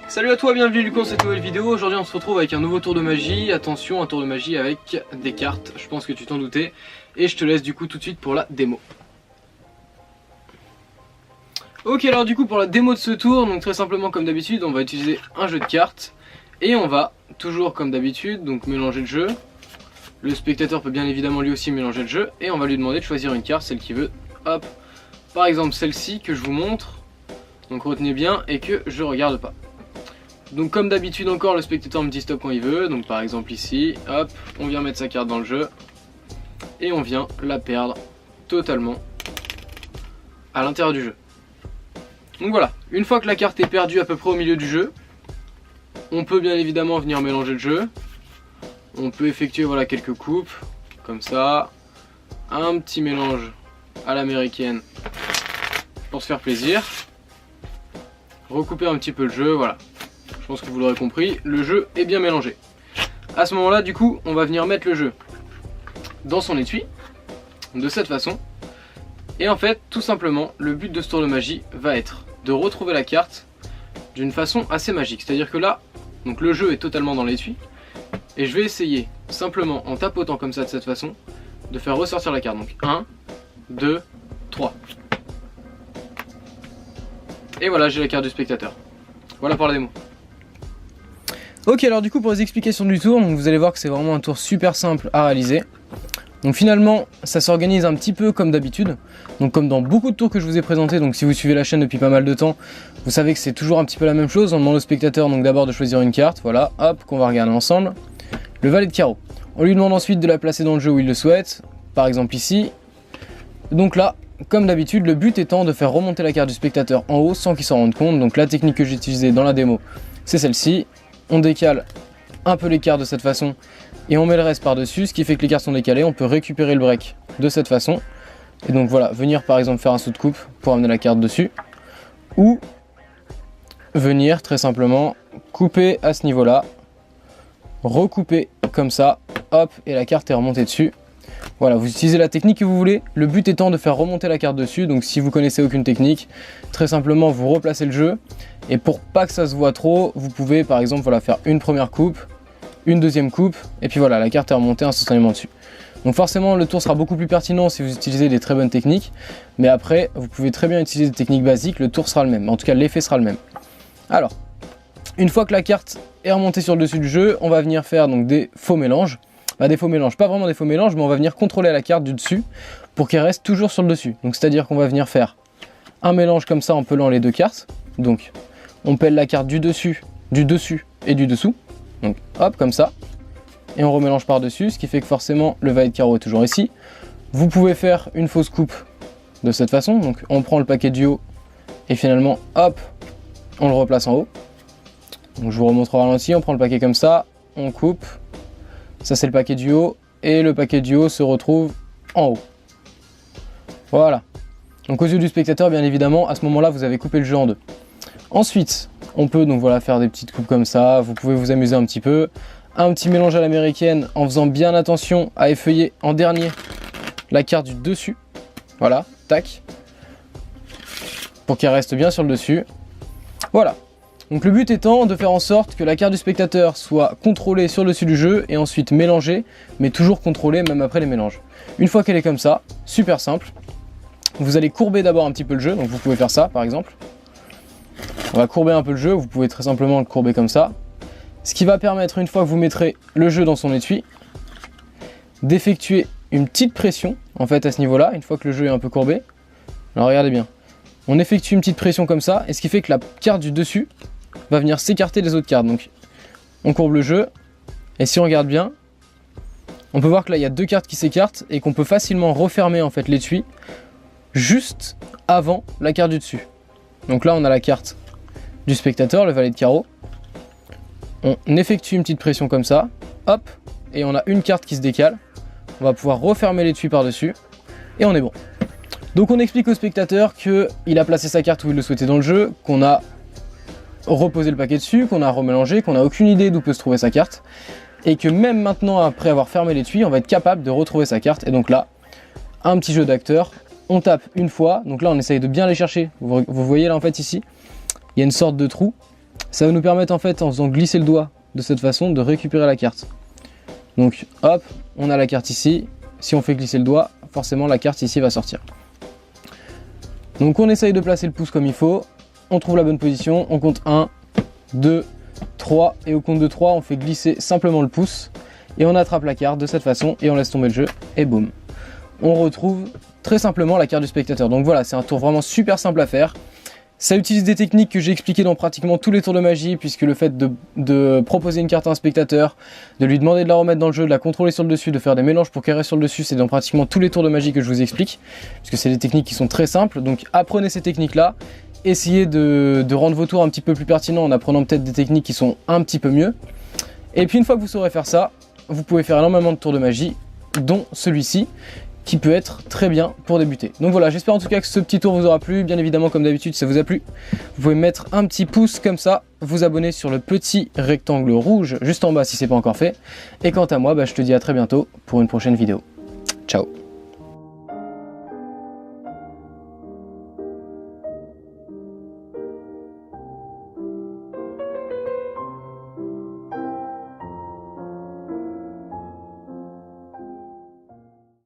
Salut à toi, bienvenue du coup dans cette nouvelle vidéo. Aujourd'hui on se retrouve avec un nouveau tour de magie. Attention, un tour de magie avec des cartes, je pense que tu t'en doutais. Et je te laisse du coup tout de suite pour la démo. Ok, alors du coup pour la démo de ce tour, donc très simplement comme d'habitude, on va utiliser un jeu de cartes. Et on va, toujours comme d'habitude, donc mélanger le jeu. Le spectateur peut bien évidemment lui aussi mélanger le jeu. Et on va lui demander de choisir une carte, celle qu'il veut. Hop, par exemple celle-ci que je vous montre. Donc retenez bien et que je regarde pas. Donc comme d'habitude encore, le spectateur me dit stop quand il veut. Donc par exemple ici, hop, on vient mettre sa carte dans le jeu. Et on vient la perdre totalement à l'intérieur du jeu. Donc voilà, une fois que la carte est perdue à peu près au milieu du jeu, on peut bien évidemment venir mélanger le jeu. On peut effectuer voilà, quelques coupes, comme ça. Un petit mélange à l'américaine pour se faire plaisir. Recouper un petit peu le jeu, voilà. Je pense que vous l'aurez compris, le jeu est bien mélangé. À ce moment-là, du coup, on va venir mettre le jeu dans son étui, de cette façon. Et en fait, tout simplement, le but de ce tour de magie va être de retrouver la carte d'une façon assez magique. C'est-à-dire que là, donc le jeu est totalement dans l'étui. Et je vais essayer, simplement en tapotant comme ça de cette façon, de faire ressortir la carte. Donc 1, 2, 3. Et voilà, j'ai la carte du spectateur. Voilà pour la démo. Ok, alors du coup pour les explications du tour, donc vous allez voir que c'est vraiment un tour super simple à réaliser. Donc finalement, ça s'organise un petit peu comme d'habitude, donc comme dans beaucoup de tours que je vous ai présentés. Donc si vous suivez la chaîne depuis pas mal de temps, vous savez que c'est toujours un petit peu la même chose. On demande au spectateur donc d'abord de choisir une carte, voilà, hop, qu'on va regarder ensemble. Le valet de carreau. On lui demande ensuite de la placer dans le jeu où il le souhaite, par exemple ici. Donc là, comme d'habitude, le but étant de faire remonter la carte du spectateur en haut sans qu'il s'en rende compte. Donc la technique que j'ai utilisée dans la démo, c'est celle-ci. On décale un peu les cartes de cette façon et on met le reste par-dessus, ce qui fait que les cartes sont décalées. On peut récupérer le break de cette façon. Et donc voilà, venir par exemple faire un saut de coupe pour amener la carte dessus. Ou venir très simplement couper à ce niveau-là, recouper comme ça, hop, et la carte est remontée dessus. Voilà, vous utilisez la technique que vous voulez, le but étant de faire remonter la carte dessus. Donc si vous connaissez aucune technique, très simplement vous replacez le jeu. Et pour pas que ça se voit trop, vous pouvez par exemple voilà, faire une première coupe, une deuxième coupe, et puis voilà, la carte est remontée instantanément dessus. Donc forcément le tour sera beaucoup plus pertinent si vous utilisez des très bonnes techniques. Mais après, vous pouvez très bien utiliser des techniques basiques, le tour sera le même. En tout cas, l'effet sera le même. Alors, une fois que la carte est remontée sur le dessus du jeu, on va venir faire donc des faux mélanges. Des faux mélanges, pas vraiment des faux mélanges, mais on va venir contrôler la carte du dessus pour qu'elle reste toujours sur le dessus. Donc c'est-à-dire qu'on va venir faire un mélange comme ça en pelant les deux cartes. Donc on pèle la carte du dessus et du dessous. Donc hop, comme ça. Et on remélange par-dessus, ce qui fait que forcément le valet de carreau est toujours ici. Vous pouvez faire une fausse coupe de cette façon. Donc on prend le paquet du haut et finalement hop, on le replace en haut. Donc je vous remontre au ralenti, on prend le paquet comme ça, on coupe. Ça c'est le paquet du haut et le paquet du haut se retrouve en haut. Voilà. Donc aux yeux du spectateur, bien évidemment, à ce moment-là, vous avez coupé le jeu en deux. Ensuite, on peut donc voilà faire des petites coupes comme ça. Vous pouvez vous amuser un petit peu. Un petit mélange à l'américaine en faisant bien attention à effeuiller en dernier la carte du dessus. Voilà, tac. Pour qu'elle reste bien sur le dessus. Voilà. Donc le but étant de faire en sorte que la carte du spectateur soit contrôlée sur le dessus du jeu et ensuite mélangée, mais toujours contrôlée même après les mélanges. Une fois qu'elle est comme ça, super simple, vous allez courber d'abord un petit peu le jeu, donc vous pouvez faire ça par exemple. On va courber un peu le jeu, vous pouvez très simplement le courber comme ça. Ce qui va permettre, une fois que vous mettrez le jeu dans son étui, d'effectuer une petite pression en fait à ce niveau-là, une fois que le jeu est un peu courbé. Alors regardez bien, on effectue une petite pression comme ça, et ce qui fait que la carte du dessus va venir s'écarter des autres cartes. Donc on courbe le jeu et si on regarde bien, on peut voir que là il y a deux cartes qui s'écartent et qu'on peut facilement refermer en fait l'étui juste avant la carte du dessus. Donc là on a la carte du spectateur, le valet de carreau. On effectue une petite pression comme ça, hop, et on a une carte qui se décale. On va pouvoir refermer l'étui par dessus et on est bon. Donc on explique au spectateur qu'il a placé sa carte où il le souhaitait dans le jeu, qu'on a reposer le paquet dessus, qu'on a remélangé, qu'on n'a aucune idée d'où peut se trouver sa carte, et que même maintenant, après avoir fermé l'étui, on va être capable de retrouver sa carte. Et donc là, un petit jeu d'acteur, on tape une fois, donc là on essaye de bien les chercher, vous voyez là en fait ici, il y a une sorte de trou. Ça va nous permettre en fait, en faisant glisser le doigt de cette façon, de récupérer la carte. Donc hop, on a la carte ici. Si on fait glisser le doigt, forcément la carte ici va sortir. Donc on essaye de placer le pouce comme il faut. On trouve la bonne position, on compte 1, 2, 3. Et au compte de 3, on fait glisser simplement le pouce. Et on attrape la carte de cette façon et on laisse tomber le jeu. Et boum. On retrouve très simplement la carte du spectateur. Donc voilà, c'est un tour vraiment super simple à faire. Ça utilise des techniques que j'ai expliquées dans pratiquement tous les tours de magie, puisque le fait de proposer une carte à un spectateur, de lui demander de la remettre dans le jeu, de la contrôler sur le dessus, de faire des mélanges pour qu'elle reste sur le dessus, c'est dans pratiquement tous les tours de magie que je vous explique, puisque c'est des techniques qui sont très simples. Donc apprenez ces techniques-là, essayez de rendre vos tours un petit peu plus pertinents en apprenant peut-être des techniques qui sont un petit peu mieux. Et puis une fois que vous saurez faire ça, vous pouvez faire énormément de tours de magie, dont celui-ci, qui peut être très bien pour débuter. Donc voilà, j'espère en tout cas que ce petit tour vous aura plu. Bien évidemment, comme d'habitude, si ça vous a plu, vous pouvez mettre un petit pouce comme ça, vous abonner sur le petit rectangle rouge juste en bas si ce n'est pas encore fait. Et quant à moi, je te dis à très bientôt pour une prochaine vidéo. Ciao.